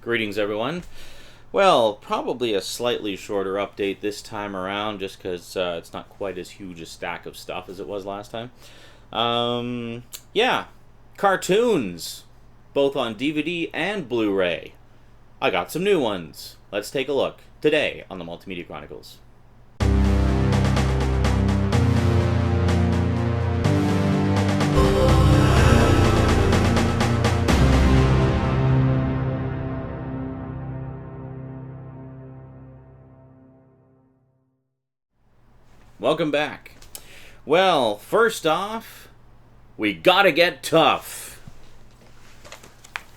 Greetings, everyone. Well, probably a slightly shorter update this time around, just because it's not quite as huge a stack of stuff as it was last time. Yeah, cartoons, both on DVD and Blu-ray. I got some new ones. Let's take a look today on the Multimedia Chronicles. Welcome back. Well, first off, we gotta get tough.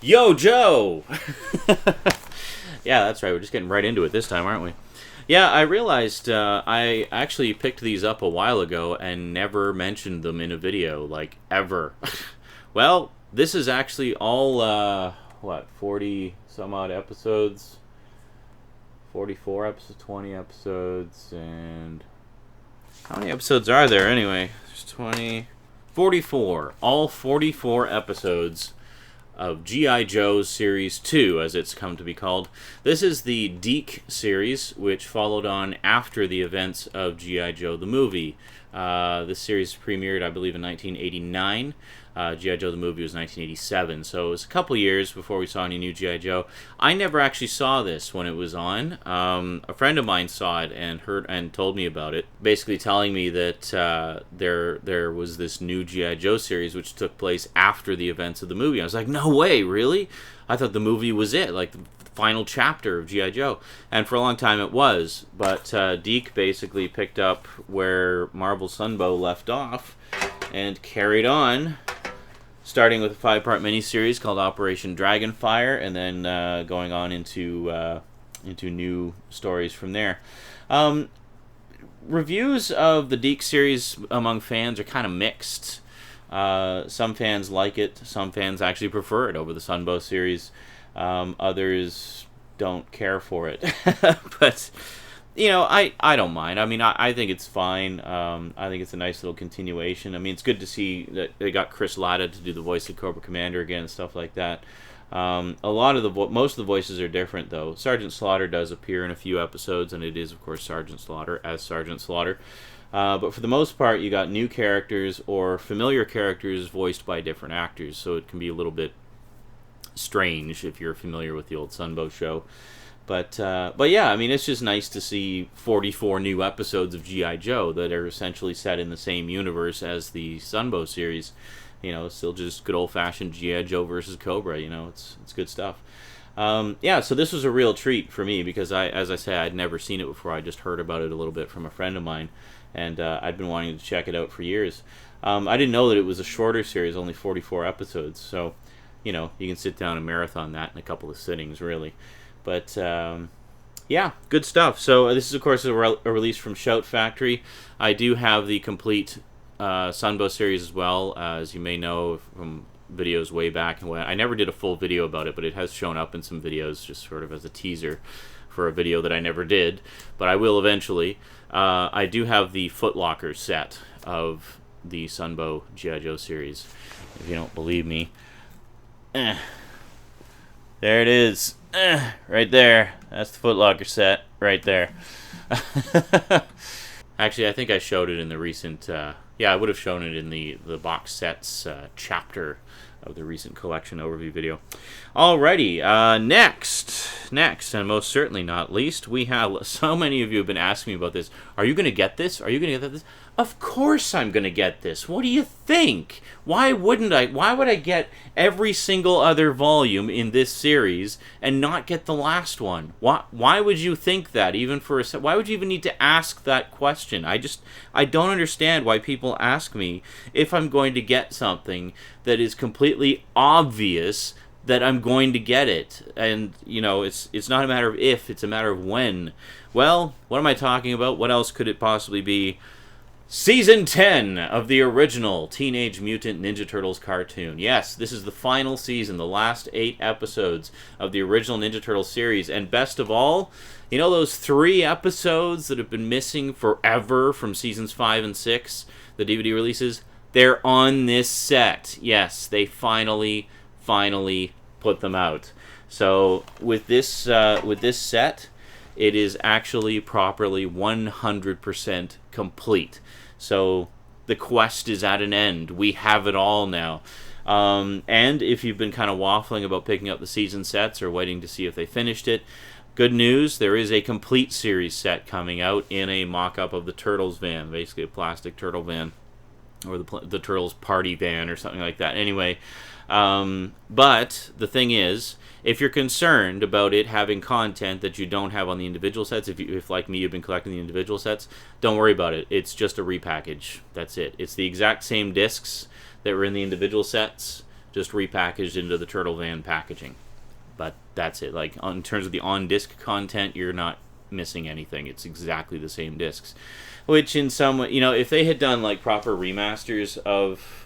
Yo, Joe! Yeah, that's right. We're just getting right into it this time, aren't we? Yeah, I realized I actually picked these up a while ago and never mentioned them in a video, like, ever. Well, this is actually all, 40 some odd episodes? 44 episodes, 20 episodes, and... how many episodes are there anyway? There's 20... 44. All 44 episodes of G.I. Joe Series 2, as it's come to be called. This is the Deke series, which followed on after the events of G.I. Joe the movie. This series premiered, I believe, in 1989. G.I. Joe the movie was 1987, so it was a couple years before we saw any new G.I. Joe. I never actually saw this when it was on. A friend of mine saw it and heard and told me about it, basically telling me that there was this new G.I. Joe series which took place after the events of the movie. I was like, no way, really? I thought the movie was it, like the final chapter of G.I. Joe. And for a long time it was, but Deke basically picked up where Marvel Sunbow left off and carried on, starting with a 5-part miniseries called Operation Dragonfire, and then going on into new stories from there. Reviews of the Deke series among fans are kind of mixed. Some fans like it. Some fans actually prefer it over the Sunbow series. Others don't care for it. But, you know, I don't mind. I mean, I think it's fine. I think it's a nice little continuation. I mean, it's good to see that they got Chris Latta to do the voice of Cobra Commander again and stuff like that. Most of the voices are different, though. Sergeant Slaughter does appear in a few episodes, and it is, of course, Sergeant Slaughter as Sergeant Slaughter. But for the most part, you got new characters or familiar characters voiced by different actors, so it can be a little bit strange if you're familiar with the old Sunbow show. But yeah, I mean, it's just nice to see 44 new episodes of G.I. Joe that are essentially set in the same universe as the Sunbow series. You know, still just good old-fashioned G.I. Joe versus Cobra. You know, it's good stuff. Yeah, so this was a real treat for me because, as I say, I'd never seen it before. I just heard about it a little bit from a friend of mine, and I'd been wanting to check it out for years. I didn't know that it was a shorter series, only 44 episodes, so, you know, you can sit down and marathon that in a couple of sittings, really. But, yeah, good stuff. So this is, of course, a release from Shout Factory. I do have the complete Sunbow series as well, as you may know from videos way back. And I never did a full video about it, but it has shown up in some videos just sort of as a teaser for a video that I never did, but I will eventually. I do have the Footlocker set of the Sunbow G.I. Joe series, if you don't believe me. There it is. Right there. That's the Footlocker set right there. Actually, I think I showed it in the recent... yeah, I would have shown it in the box sets chapter of the recent collection overview video. Alrighty, next, and most certainly not least, we have... so many of you have been asking me about this. Are you going to get this? Are you going to get this? Of course I'm going to get this. What do you think? Why wouldn't I? Why would I get every single other volume in this series and not get the last one? Why would you think that? Even for why would you even need to ask that question? I don't understand why people ask me if I'm going to get something that is completely obvious that I'm going to get it. And, you know, it's not a matter of if, it's a matter of when. Well, what am I talking about? What else could it possibly be? Season 10 of the original Teenage Mutant Ninja Turtles cartoon. Yes, this is the final season, the last 8 episodes of the original Ninja Turtles series. And best of all, you know those 3 episodes that have been missing forever from seasons 5 and 6, the DVD releases? They're on this set. Yes, they finally put them out. So with this set, it is actually properly 100% complete. So the quest is at an end. We have it all now. And if you've been kind of waffling about picking up the season sets or waiting to see if they finished it, good news, there is a complete series set coming out in a mock-up of the Turtles van, basically a plastic turtle van, or the Turtles party van or something like that. Anyway, but the thing is, if you're concerned about it having content that you don't have on the individual sets, if like me, you've been collecting the individual sets, don't worry about it. It's just a repackage. That's it. It's the exact same discs that were in the individual sets, just repackaged into the Turtle Van packaging. But that's it. Like, in terms of the on-disc content, you're not missing anything. It's exactly the same discs. Which in some way, if they had done like proper remasters of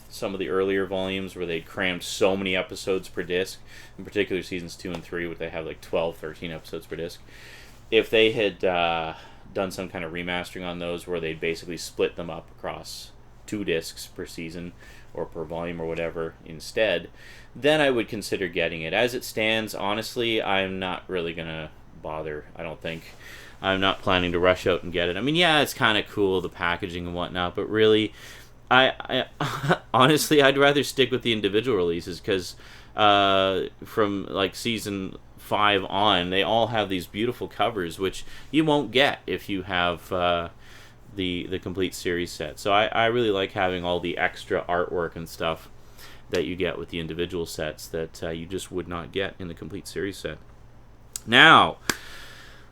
some of the earlier volumes where they crammed so many episodes per disc, in particular seasons 2 and 3, where they have like 12, 13 episodes per disc, if they had done some kind of remastering on those where they'd basically split them up across 2 discs per season or per volume or whatever instead, then I would consider getting it. As it stands, honestly, I'm not really going to bother, I don't think. I'm not planning to rush out and get it. I mean, yeah, it's kind of cool, the packaging and whatnot, but really, I honestly, I'd rather stick with the individual releases, because from like season 5 on, they all have these beautiful covers, which you won't get if you have the complete series set. So I really like having all the extra artwork and stuff that you get with the individual sets that you just would not get in the complete series set. Now,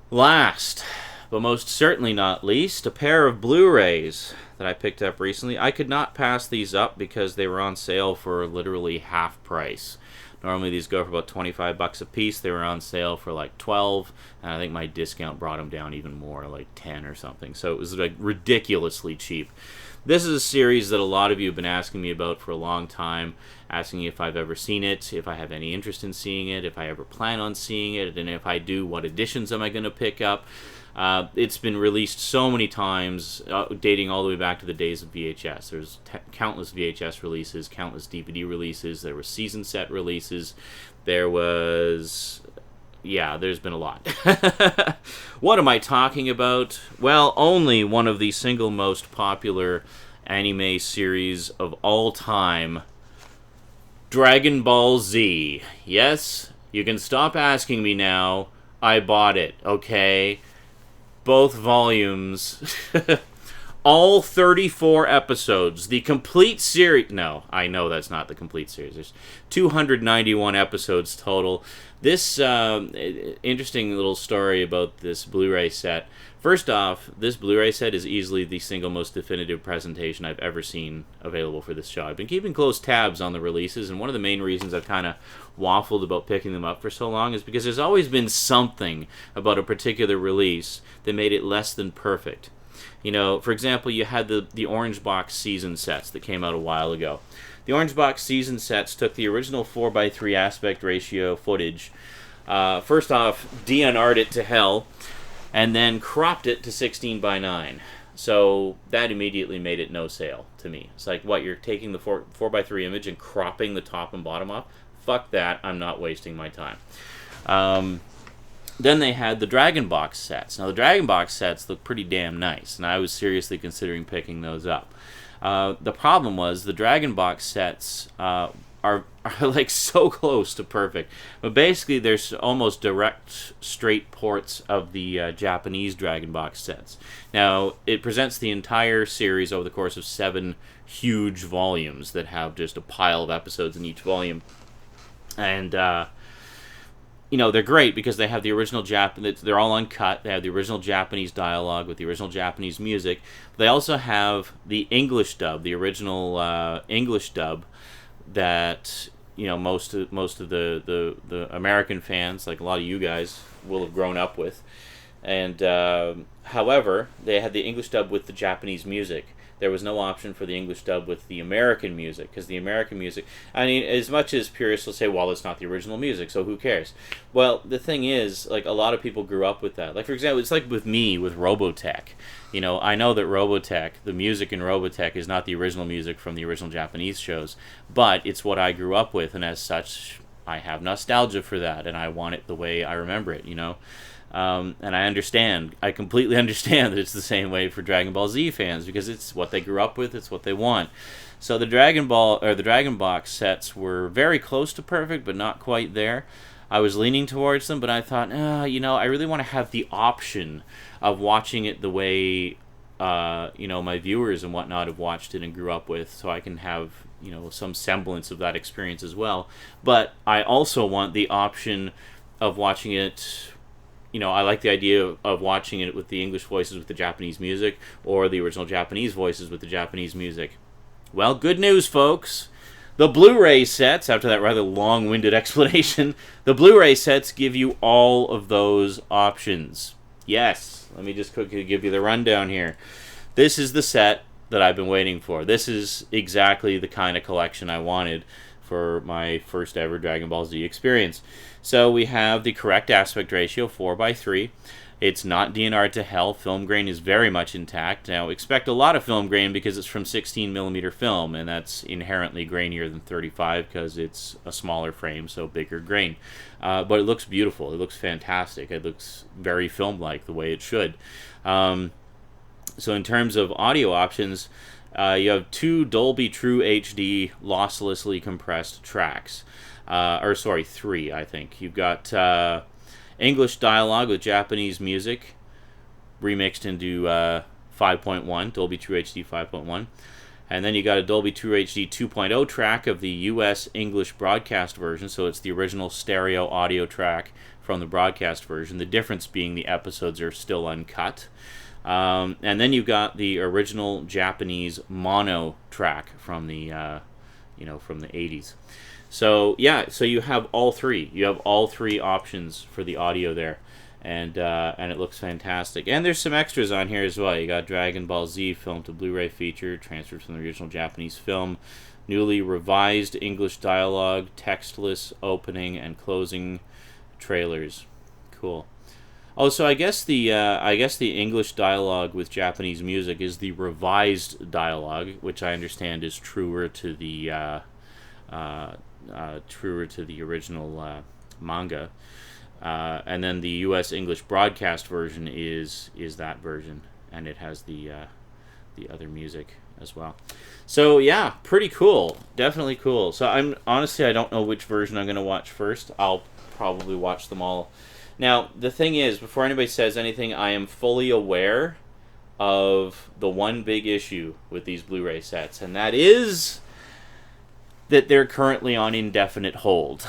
last, but most certainly not least, a pair of Blu-rays that I picked up recently. I could not pass these up because they were on sale for literally half price. Normally these go for about $25 a piece. They were on sale for like $12, and I think my discount brought them down even more, like $10 or something. So it was like ridiculously cheap. This is a series that a lot of you have been asking me about for a long time, asking me if I've ever seen it, if I have any interest in seeing it, if I ever plan on seeing it, and if I do, what editions am I going to pick up. It's been released so many times, dating all the way back to the days of VHS. There's countless VHS releases, countless DVD releases, there were season set releases, there was... yeah, there's been a lot. What am I talking about? Well, only one of the single most popular anime series of all time, Dragon Ball Z. Yes, you can stop asking me now. I bought it, okay? Both volumes. All 34 episodes. The complete series... no, I know that's not the complete series. There's 291 episodes total. This interesting little story about this Blu-ray set. First off, this Blu-ray set is easily the single most definitive presentation I've ever seen available for this show. I've been keeping close tabs on the releases, and one of the main reasons I've kind of waffled about picking them up for so long is because there's always been something about a particular release that made it less than perfect. For example, you had the Orange Box season sets that came out a while ago. The Orange Box season sets took the original 4:3 aspect ratio footage, first off, DNR'd it to hell, and then cropped it to 16:9. So that immediately made it no sale to me. It's like, what, you're taking the 4:3 image and cropping the top and bottom off? Fuck that, I'm not wasting my time. Then they had the Dragon Box sets. Now, the Dragon Box sets look pretty damn nice, and I was seriously considering picking those up. The problem was the Dragon Box sets are like so close to perfect, but basically there's almost direct, straight ports of the Japanese Dragon Box sets. Now, it presents the entire series over the course of 7 huge volumes that have just a pile of episodes in each volume, and they're great because they have the original they're all uncut. They have the original Japanese dialogue with the original Japanese music. They also have the English dub, the original English dub that most of the American fans, like a lot of you guys, will have grown up with. And however, they had the English dub with the Japanese music. There was no option for the English dub with the American music, because the American music, I mean, as much as purists will say, well, it's not the original music, so who cares? Well, the thing is, like, a lot of people grew up with that. Like, for example, it's like with me, with Robotech. I know that Robotech, the music in Robotech is not the original music from the original Japanese shows, but it's what I grew up with, and as such, I have nostalgia for that, and I want it the way I remember it, you know. And I completely understand that it's the same way for Dragon Ball Z fans, because it's what they grew up with, it's what they want. So the Dragon Ball, or the Dragon Box sets were very close to perfect, but not quite there. I was leaning towards them, but I thought, you know, I really want to have the option of watching it the way, you know, my viewers and whatnot have watched it and grew up with, so I can have, you know, some semblance of that experience as well. But I also want the option of watching it. You know, I like the idea of watching it with the English voices with the Japanese music, or the original Japanese voices with the Japanese music. Well, good news, folks. The Blu-ray sets, after that rather long-winded explanation, the Blu-ray sets give you all of those options. Yes, let me just quickly give you the rundown here. This is the set that I've been waiting for. This is exactly the kind of collection I wanted for my first ever Dragon Ball Z experience. So we have the correct aspect ratio, 4:3. It's not DNR to hell. Film grain is very much intact. Now, expect a lot of film grain because it's from 16mm film, and that's inherently grainier than 35 because it's a smaller frame, so bigger grain. But it looks beautiful. It looks fantastic. It looks very film-like, the way it should. So in terms of audio options, you have 2 Dolby True HD losslessly compressed tracks. 3, I think. You've got English dialogue with Japanese music remixed into 5.1, Dolby True HD 5.1. And then you got a Dolby True HD 2.0 track of the US English broadcast version, so it's the original stereo audio track from the broadcast version, the difference being the episodes are still uncut. And then you've got the original Japanese mono track from the, from the 80s. So yeah, so you have all three. You have all three options for the audio there, and it looks fantastic. And there's some extras on here as well. You got Dragon Ball Z film to Blu-ray feature, transferred from the original Japanese film, newly revised English dialogue, textless opening and closing trailers. Cool. Oh, so I guess the English dialogue with Japanese music is the revised dialogue, which I understand is truer to the original manga, and then the U.S. English broadcast version is that version, and it has the other music as well. So yeah, pretty cool, definitely cool. So I don't know which version I'm gonna watch first. I'll probably watch them all. Now the thing is, before anybody says anything, I am fully aware of the one big issue with these Blu-ray sets, and that is that they're currently on indefinite hold.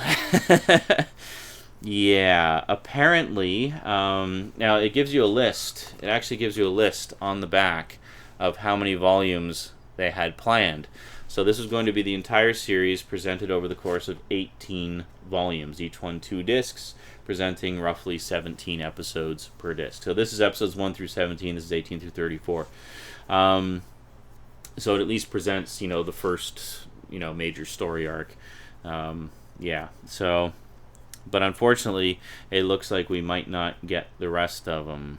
Yeah, apparently, now it gives you a list. It actually gives you a list on the back of how many volumes they had planned. So this is going to be the entire series presented over the course of 18 volumes, each one 2 discs, presenting roughly 17 episodes per disc. So this is episodes 1 through 17, this is 18 through 34. So it at least presents, the first, major story arc. Yeah, so, but unfortunately, it looks like we might not get the rest of them,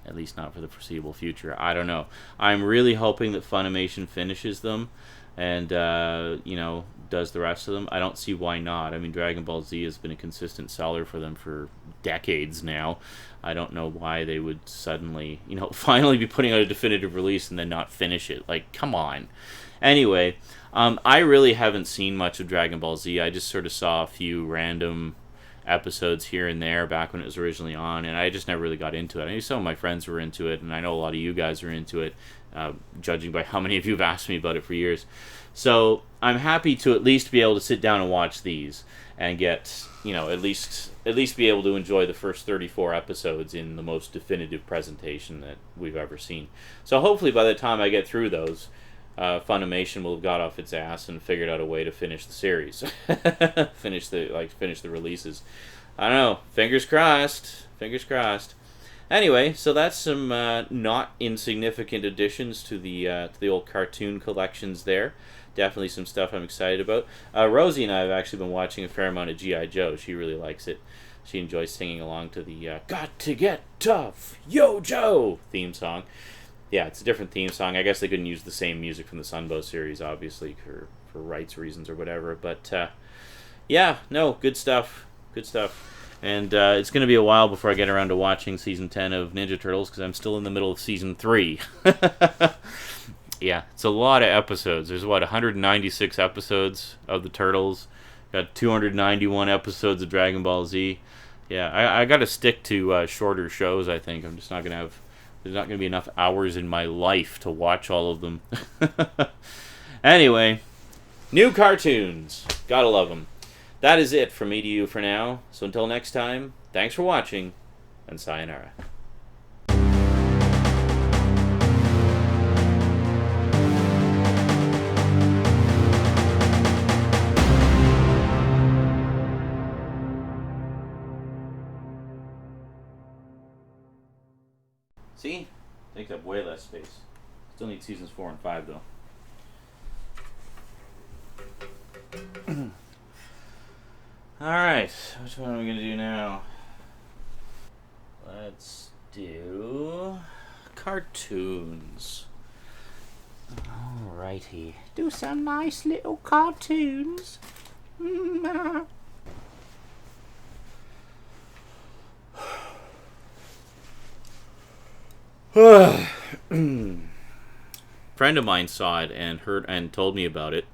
at least not for the foreseeable future. I don't know. I'm really hoping that Funimation finishes them and, does the rest of them. I don't see why not. I mean, Dragon Ball Z has been a consistent seller for them for decades now. I don't know why they would suddenly, finally be putting out a definitive release and then not finish it. Like, come on. Anyway, I really haven't seen much of Dragon Ball Z. I just sort of saw a few random episodes here and there back when it was originally on, and I just never really got into it. I knew some of my friends were into it, and I know a lot of you guys are into it, judging by how many of you have asked me about it for years. So I'm happy to at least be able to sit down and watch these and get, at least be able to enjoy the first 34 episodes in the most definitive presentation that we've ever seen. So hopefully by the time I get through those, Funimation will have got off its ass and figured out a way to finish the series, finish the releases. I don't know. Fingers crossed. Fingers crossed. Anyway, so that's some not insignificant additions to the old cartoon collections there. Definitely some stuff I'm excited about. Rosie and I have actually been watching a fair amount of G.I. Joe. She really likes it. She enjoys singing along to the "Got to Get Tough, Yo Joe" theme song. Yeah, it's a different theme song. I guess they couldn't use the same music from the Sunbow series, obviously, for rights reasons or whatever. But, Yeah, no, good stuff. Good stuff. And it's going to be a while before I get around to watching season 10 of Ninja Turtles because I'm still in the middle of season 3. Yeah, it's a lot of episodes. There's, what, 196 episodes of the Turtles. Got 291 episodes of Dragon Ball Z. Yeah, I got to stick to shorter shows, I think. I'm just not going to have... There's not going to be enough hours in my life to watch all of them. Anyway, new cartoons. Gotta love them. That is it from me to you for now. So until next time, thanks for watching, and sayonara. See? Takes up way less space. Still need seasons 4 and 5, though. Alright, which one are we going to do now? Let's do cartoons. Alrighty. Do some nice little cartoons. Friend of mine saw it and told me about it.